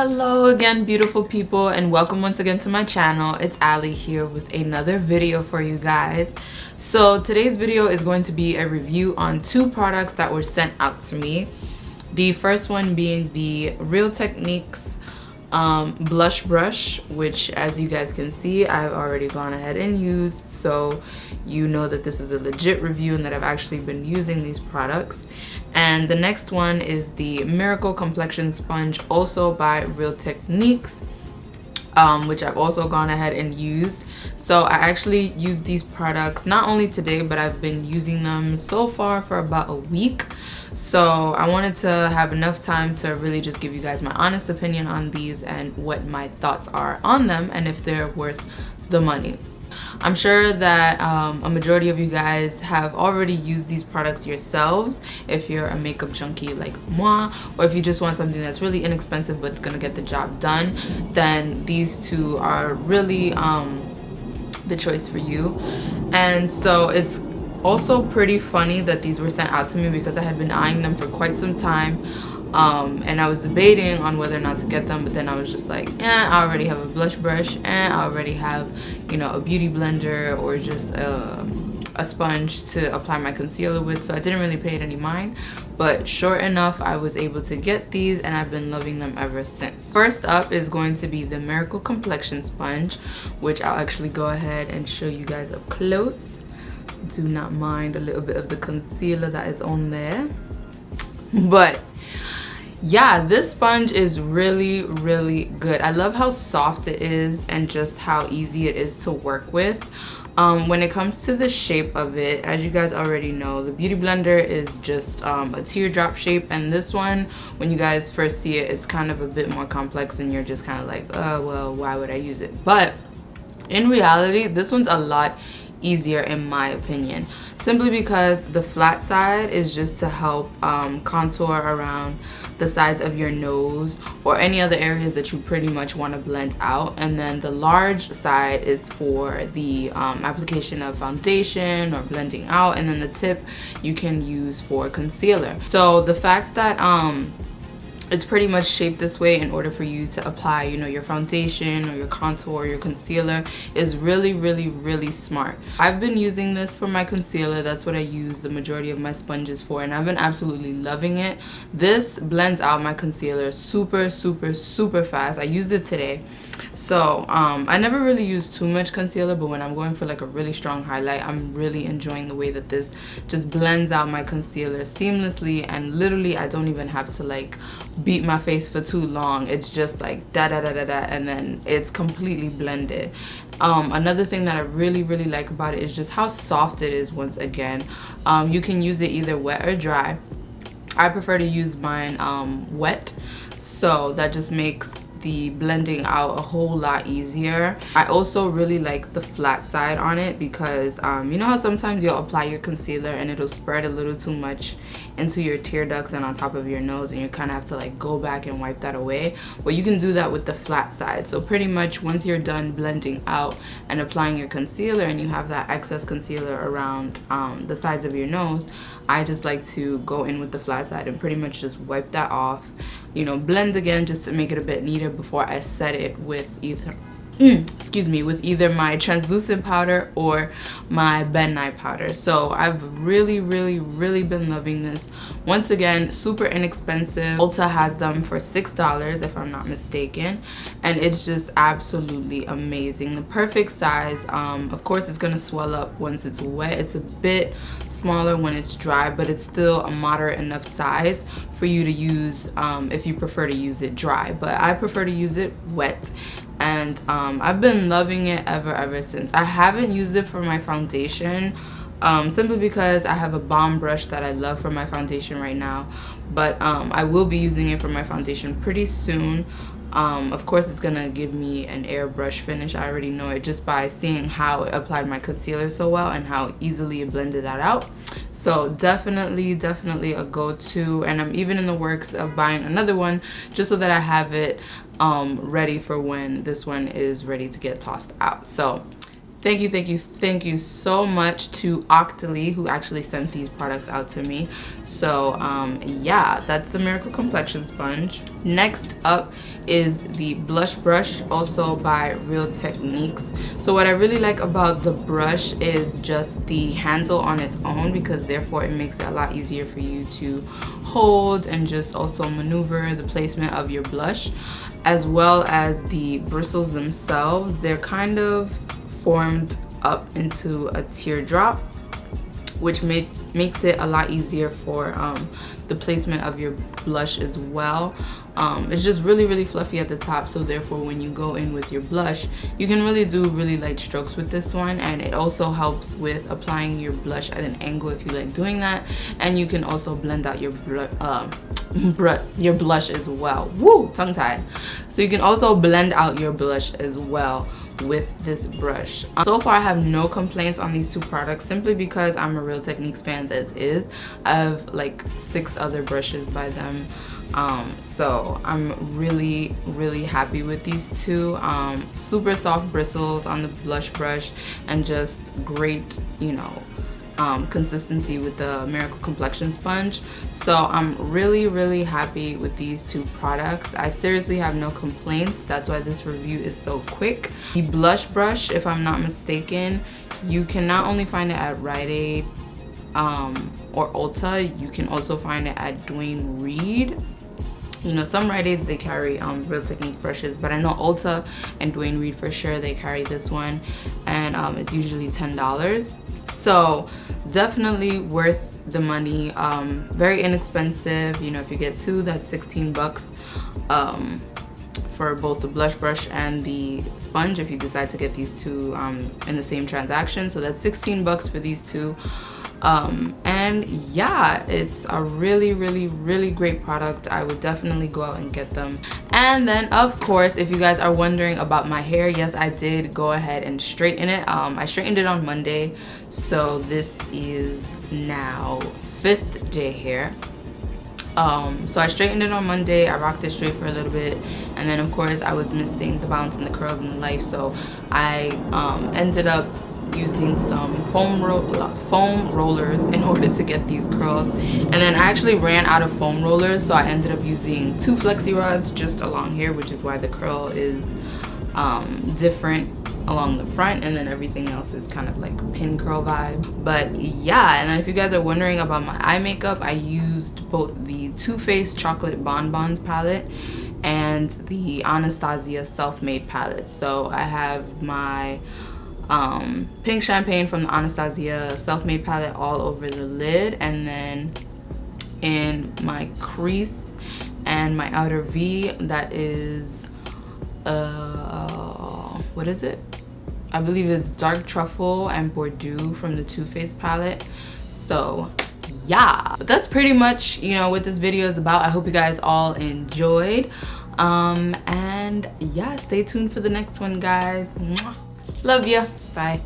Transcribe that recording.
Hello again, beautiful people, and welcome once again to my channel. It's Ali here with another video for you guys. So today's video is going to be a review on two products that were sent out to me. The first one being the Real Techniques blush brush, which as you guys can see I've already gone ahead and used, so you know that this is a legit review and that I've actually been using these products. And the next one is the Miracle Complexion Sponge, also by Real Techniques, which I've also gone ahead and used. So I actually used these products not only today, but I've been using them so far for about a week. So I wanted to have enough time to really just give you guys my honest opinion on these and what my thoughts are on them and if they're worth the money. I'm sure that a majority of you guys have already used these products yourselves if you're a makeup junkie like moi, or if you just want something that's really inexpensive but it's gonna get the job done, then these two are really the choice for you. And so it's also pretty funny that these were sent out to me because I had been eyeing them for quite some time. And I was debating on whether or not to get them, but then I was just like, I already have a blush brush and I already have, you know, a beauty blender or just a sponge to apply my concealer with, so I didn't really pay it any mind. But sure enough, I was able to get these and I've been loving them ever since. First up is going to be the Miracle Complexion Sponge, which I'll actually go ahead and show you guys up close. Do not mind a little bit of the concealer that is on there. But yeah, this sponge is really good. I love how soft it is and just how easy it is to work with. When it comes to the shape of it, as you guys already know, the beauty blender is just a teardrop shape, and this one, when you guys first see it, it's kind of a bit more complex and you're just kind of like, oh well, why would I use it? But in reality, this one's a lot easier in my opinion, simply because the flat side is just to help contour around the sides of your nose or any other areas that you pretty much want to blend out, and then the large side is for the application of foundation or blending out, and then the tip you can use for concealer. So the fact that it's pretty much shaped this way in order for you to apply, you know, your foundation or your contour or your concealer is really smart. I've been using this for my concealer. That's what I use the majority of my sponges for, and I've been absolutely loving it. This blends out my concealer super fast. I used it today. So I never really use too much concealer, but when I'm going for like a really strong highlight, I'm really enjoying the way that this just blends out my concealer seamlessly, and literally I don't even have to like beat my face for too long. It's just like da da da da da, and then it's completely blended. Another thing that I really like about it is just how soft it is. Once again, you can use it either wet or dry. I prefer to use mine wet, so that just makes the blending out a whole lot easier. I also really like the flat side on it because you know how sometimes you'll apply your concealer and it'll spread a little too much into your tear ducts and on top of your nose, and you kind of have to like go back and wipe that away. Well, you can do that with the flat side. So pretty much once you're done blending out and applying your concealer and you have that excess concealer around the sides of your nose, I just like to go in with the flat side and pretty much just wipe that off, you know, blend again just to make it a bit neater before I set it with either with either my translucent powder or my Ben Nye powder. So I've really been loving this. Once again, super inexpensive. Ulta has them for $6 if I'm not mistaken, and it's just absolutely amazing. The perfect size. Of course it's gonna swell up once it's wet. It's a bit smaller when it's dry, but it's still a moderate enough size for you to use if you prefer to use it dry, but I prefer to use it wet. And I've been loving it ever since. I haven't used it for my foundation simply because I have a bomb brush that I love for my foundation right now, but I will be using it for my foundation pretty soon. Of course it's gonna give me an airbrush finish. I already know it just by seeing how it applied my concealer so well and how easily it blended that out. So definitely a go-to, and I'm even in the works of buying another one just so that I have it ready for when this one is ready to get tossed out. So thank you so much to Octoly, who actually sent these products out to me. So yeah, that's the Miracle Complexion Sponge. Next up is the blush brush, also by Real Techniques. So what I really like about the brush is just the handle on its own, because therefore it makes it a lot easier for you to hold and just also maneuver the placement of your blush, as well as the bristles themselves. They're kind of formed up into a teardrop, which makes it a lot easier for the placement of your blush as well. It's just really fluffy at the top, so therefore when you go in with your blush, you can really do really light strokes with this one, and it also helps with applying your blush at an angle if you like doing that, and you can also blend out your blush as well. Woo, tongue tied. So you can also blend out your blush as well with this brush. So far I have no complaints on these two products, simply because I'm a Real Techniques fan as is. I have like 6 other brushes by them, so I'm really happy with these two. Super soft bristles on the blush brush, and just great, you know, consistency with the Miracle Complexion Sponge. So I'm really happy with these two products. I seriously have no complaints. That's why this review is so quick. The blush brush, if I'm not mistaken, you can not only find it at Rite Aid or Ulta, you can also find it at Duane Reade. You know, some Rite Aids, they carry Real Techniques brushes, but I know Ulta and Duane Reade for sure, they carry this one, and it's usually $10. So definitely worth the money. Very inexpensive. You know, if you get 2, that's 16 bucks for both the blush brush and the sponge, if you decide to get these two in the same transaction. So that's 16 bucks for these two. And yeah, it's a really great product. I would definitely go out and get them. And then of course, if you guys are wondering about my hair, yes, I did go ahead and straighten it. I straightened it on Monday, so this is now 5th day hair. So I straightened it on Monday, I rocked it straight for a little bit, and then of course I was missing the bounce and the curls and the life, so I ended up using some foam rollers in order to get these curls. And then I actually ran out of foam rollers, so I ended up using 2 flexi rods just along here, which is why the curl is different along the front, and then everything else is kind of like pin curl vibe. But yeah, and then if you guys are wondering about my eye makeup, I used both the Too Faced Chocolate Bonbons palette and the Anastasia Self-Made palette. So I have my pink champagne from the Anastasia Self-Made palette all over the lid, and then in my crease and my outer V, that is what is it? I believe it's Dark Truffle and Bordeaux from the Too Faced palette. So yeah, but that's pretty much, you know, what this video is about. I hope you guys all enjoyed, and yeah, stay tuned for the next one, guys. Mwah. Love ya. Bye.